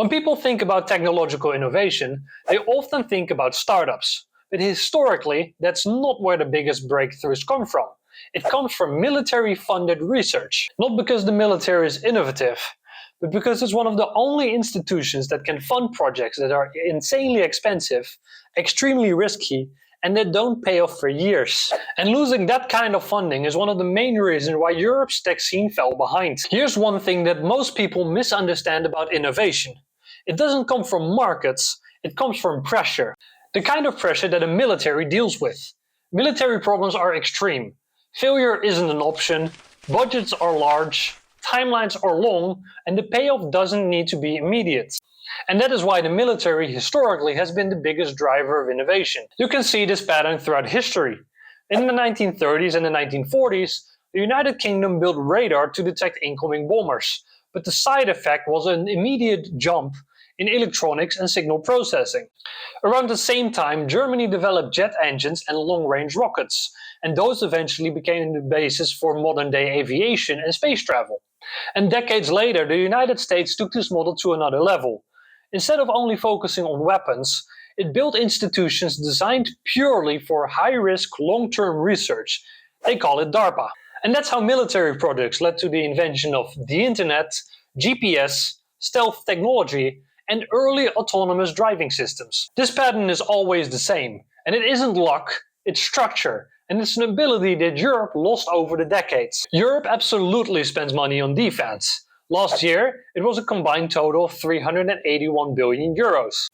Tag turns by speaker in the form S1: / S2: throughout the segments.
S1: When people think about technological innovation, they often think about startups. But historically, that's not where the biggest breakthroughs come from. It comes from military-funded research. Not because the military is innovative, but because it's one of the only institutions that can fund projects that are insanely expensive, extremely risky, and that don't pay off for years. And losing that kind of funding is one of the main reasons why Europe's tech scene fell behind. Here's one thing that most people misunderstand about innovation. It doesn't come from markets, it comes from pressure. The kind of pressure that a military deals with. Military problems are extreme. Failure isn't an option, budgets are large, timelines are long, and the payoff doesn't need to be immediate. And that is why the military historically has been the biggest driver of innovation. You can see this pattern throughout history. In the 1930s and the 1940s, the United Kingdom built radar to detect incoming bombers, but the side effect was an immediate jump in electronics and signal processing. Around the same time, Germany developed jet engines and long-range rockets, and those eventually became the basis for modern-day aviation and space travel. And decades later, the United States took this model to another level. Instead of only focusing on weapons, it built institutions designed purely for high-risk, long-term research. They call it DARPA. And that's how military products led to the invention of the internet, GPS, stealth technology, and early autonomous driving systems. This pattern is always the same, and it isn't luck, it's structure, and it's an ability that Europe lost over the decades. Europe absolutely spends money on defense. Last year, it was a combined total of 381 billion euros.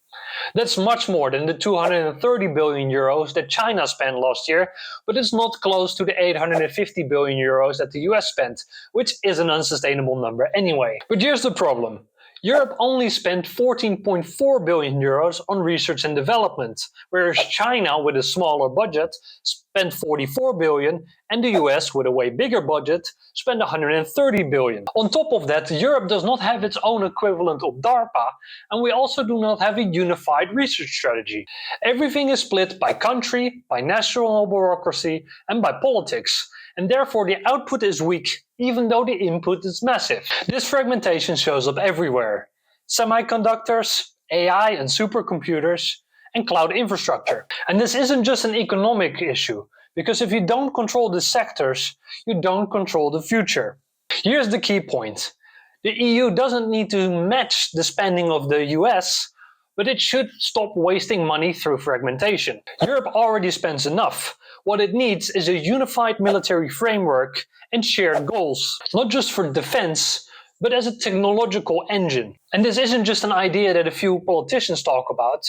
S1: That's much more than the 230 billion euros that China spent last year, but it's not close to the 850 billion euros that the US spent, which is an unsustainable number anyway. But here's the problem. Europe only spent 14.4 billion euros on research and development, whereas China, with a smaller budget, spent 44 billion, and the US, with a way bigger budget, spent 130 billion. On top of that, Europe does not have its own equivalent of DARPA, and we also do not have a unified research strategy. Everything is split by country, by national bureaucracy, and by politics, and therefore the output is weak, even though the input is massive. This fragmentation shows up everywhere. Semiconductors, AI and supercomputers, and cloud infrastructure. And this isn't just an economic issue, because if you don't control the sectors, you don't control the future. Here's the key point. The EU doesn't need to match the spending of the US, but it should stop wasting money through fragmentation. Europe already spends enough. What it needs is a unified military framework and shared goals, not just for defense, but as a technological engine. And this isn't just an idea that a few politicians talk about.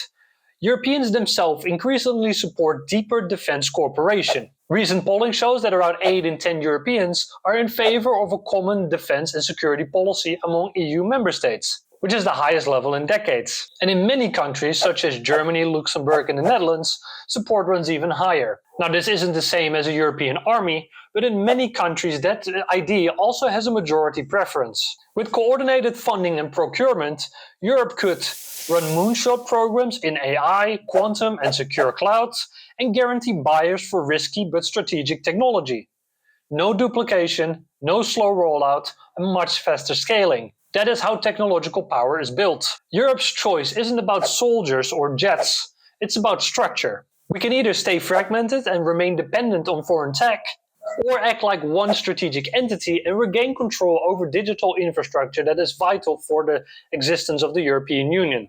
S1: Europeans themselves increasingly support deeper defense cooperation. Recent polling shows that around 8 in 10 Europeans are in favor of a common defense and security policy among EU member states, which is the highest level in decades. And in many countries, such as Germany, Luxembourg, and the Netherlands, support runs even higher. Now, this isn't the same as a European army, but in many countries that idea also has a majority preference. With coordinated funding and procurement, Europe could run moonshot programs in AI, quantum, and secure clouds, and guarantee buyers for risky but strategic technology. No duplication, no slow rollout, and much faster scaling. That is how technological power is built. Europe's choice isn't about soldiers or jets, it's about structure. We can either stay fragmented and remain dependent on foreign tech, or act like one strategic entity and regain control over digital infrastructure that is vital for the existence of the European Union.